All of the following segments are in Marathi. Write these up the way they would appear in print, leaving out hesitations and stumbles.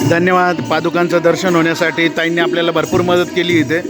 धन्यवाद. पादुकांचं दर्शन होण्यासाठी ताईंनी आपल्याला भरपूर मदत केली इथे.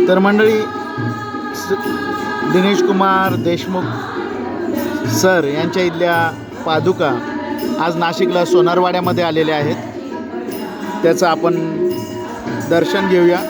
तर मंडळी, दिनेश कुमार देशमुख सर यांच्या इथल्या पादुका आज नाशिकला सोनारवाड्यामध्ये आलेल्या आहेत. त्याचं आपण दर्शन घेऊया.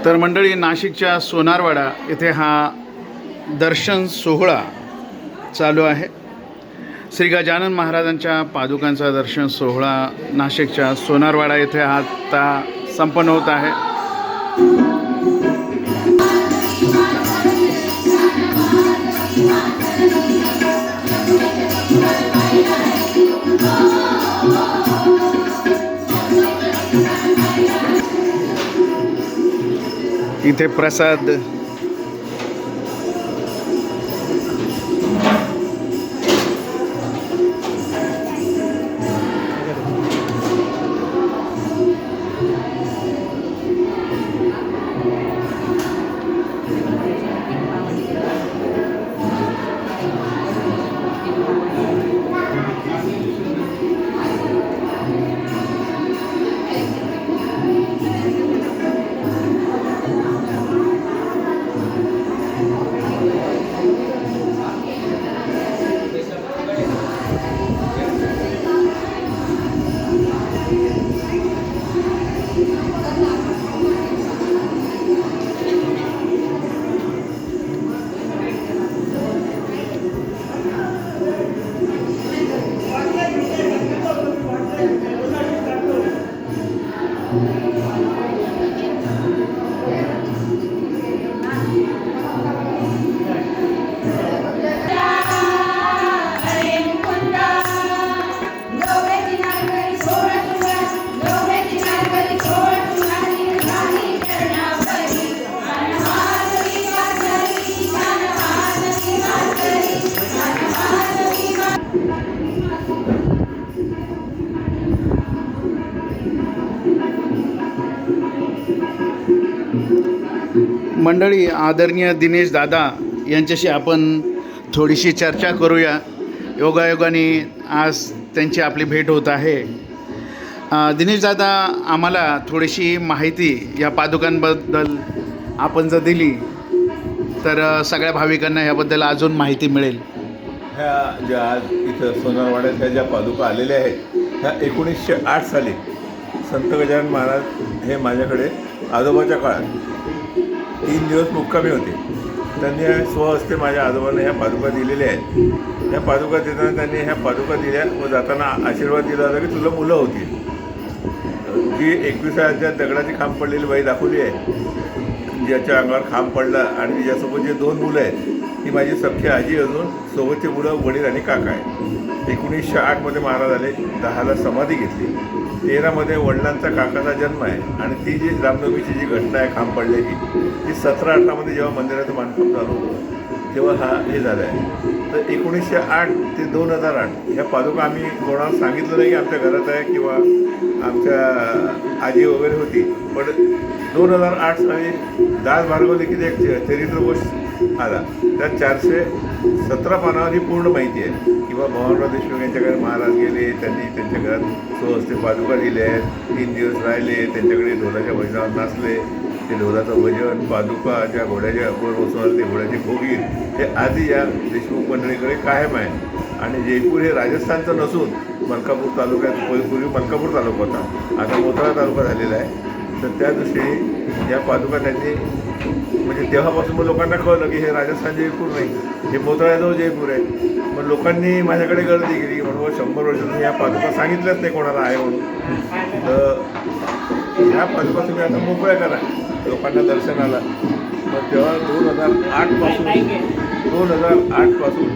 तर मंडळी, नाशिकच्या सोनारवाडा येथे हा दर्शन सोहळा चालू आहे. श्री गजानन महाराजांच्या पादुकांचा दर्शन सोहळा नाशिकच्या सोनारवाडा येथे आता संपन्न होत आहे. इथे प्रसाद मंडळी, आदरणीय दिनेश दादा यांच्याशी आपण थोडीशी चर्चा करूया. योगायोगाने आज त्यांची आपली भेट होत आहे. दिनेश दादा, आम्हाला थोडीशी माहिती या पादुकांबद्दल आपण जर दिली तर सगळ्या भाविकांना याबद्दल अजून माहिती मिळेल. ह्या ज्या आज इथं सोनारवाड्यात ह्या ज्या पादुका आलेल्या आहेत ह्या 1908 साली संत गजानन महाराज हे माझ्याकडे आजोबाच्या काळात 3 दिवस मुक्कामी होते. त्यांनी स्वहस्ते माझ्या आजोबांना ह्या पादुका दिलेल्या आहेत. ह्या पादुका देताना त्यांनी ह्या पादुका दिल्या व जाताना आशीर्वाद दिला होता की तुला मुलं होतील. जी 21 दगडाची खांब पडलेली बाई दाखवली आहे, ज्याच्या अंगावर खांब पडला आणि तिच्यासोबत जे 2 मुलं आहेत ही माझी सख्खी आजी, अजून सोबतचे मुलं वडील आणि काका आहे. 1908 महाराज आले, 10ला समाधी घेतली, 13 वडिलांचा काकाचा जन्म आहे आणि ती जी रामनवमीची जी घटना आहे खांब पडल्याची ती 17-18 जेव्हा मंदिराचं बांधकाम चालू होतं तेव्हा हे झालं आहे. तर 1908 ते 2008 ह्या पादुका आम्ही कोणाला सांगितलं नाही की आमच्या घरात आहे किंवा आमच्या आजी वगैरे होती. पण 2008 साली दास भार्गव लिखित एक चरित्रकोश आला, त्यात 417 पानावर ही पूर्ण माहिती आहे की बा भवानराव देशमुख यांच्याकडे महाराज गेले, त्यांनी त्यांच्या घरात स्वहस्ते पादुका दिल्या आहेत, 3 दिवस राहिले, त्यांच्याकडे ढोलाच्या भजनावर नाचले, ते ढोलाचं भजन, पादुका ज्या घोड्याच्या वर बसून आले ते घोड्याचे भोगीर हे आधी या देशमुख मंडळीकडे कायम आहे. आणि जयपूर हे राजस्थानचं नसून मलकापूर तालुक्यात, पूर्वी मलकापूर तालुका होता, आता मोताळा तालुका झालेला आहे. तर त्या दृष्टीने या पादुका त्यांनी म्हणजे तेव्हापासून मग लोकांना कळलं की हे राजस्थान जयपूर नाही, हे मोताळ्याजवळ जयपूर आहे. मग लोकांनी माझ्याकडे गर्दी केली, म्हणून 100 वर्षांनी या पादुका सांगितल्याच नाही कोणाला आहे म्हणून. तर ह्या पादुका तुम्ही आता मोकळ्या करा लोकांना दर्शनाला. मग तेव्हा 2008 पासून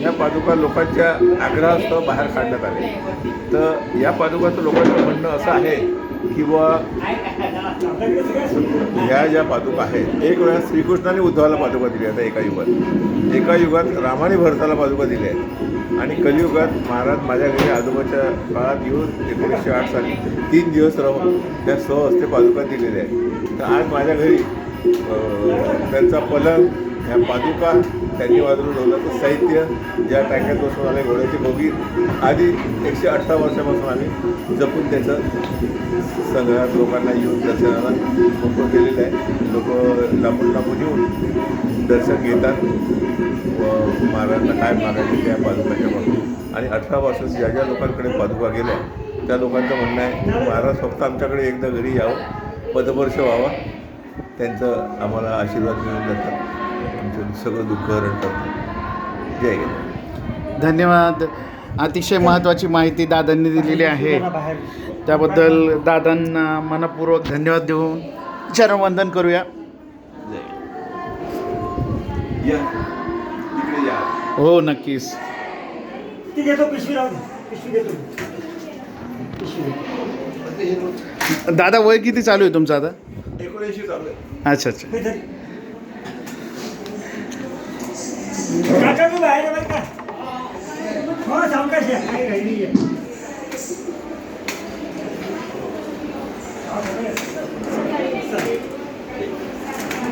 या पादुका लोकांच्या आग्रहास्तव बाहेर काढण्यात आले. तर या पादुकाचं लोकांचं म्हणणं असं आहे की बुवा ह्या ज्या पादुका आहेत, एक वेळा श्रीकृष्णाने उद्धवाला पादुका दिली आता एका युगात रामाने भरताला पादुका दिल्या आहेत आणि कलियुगात महाराज माझ्या घरी आजोबाच्या काळात येऊन 1908 साली 3 दिवस राहून त्या स्वहस्ते पादुका दिलेल्या आहेत. तर आज माझ्या घरी त्यांचा पलंग, ह्या पादुका, त्यांनी वाजवून ढोलाचं साहित्य, ज्या टाक्यात बसून आले घोड्याची भोगीर आधी 118 वर्षापासून आम्ही जपून त्याचं संग्रहात लोकांना येऊन दर्शनाला मोकळं केलेलं आहे. लोक लांबून येऊन दर्शन घेतात व महाराजांना काय मागायचे त्या पादुकाच्या बाबतीत. आणि 18 वर्षात ज्या ज्या लोकांकडे पादुका गेल्या त्या लोकांचं म्हणणं आहे महाराज फक्त आमच्याकडे एकदा घरी यावं, पदस्पर्श व्हावा, त्यांचं आम्हाला आशीर्वाद मिळून जातात, आमचं सगळं दुःख हरण करतात. जय हिंद. धन्यवाद. अतिशय महत्त्वाची माहिती दादांनी दिलेली आहे, त्याबद्दल दादांना मनपूर्वक धन्यवाद देऊन चरणवंदन करूया. या इकडे या. हो, नक्कीच. दादा, वय किती चालू आहे तुमचं आता? 19 चालू आहे. अच्छा अच्छा.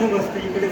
मस्त इकडे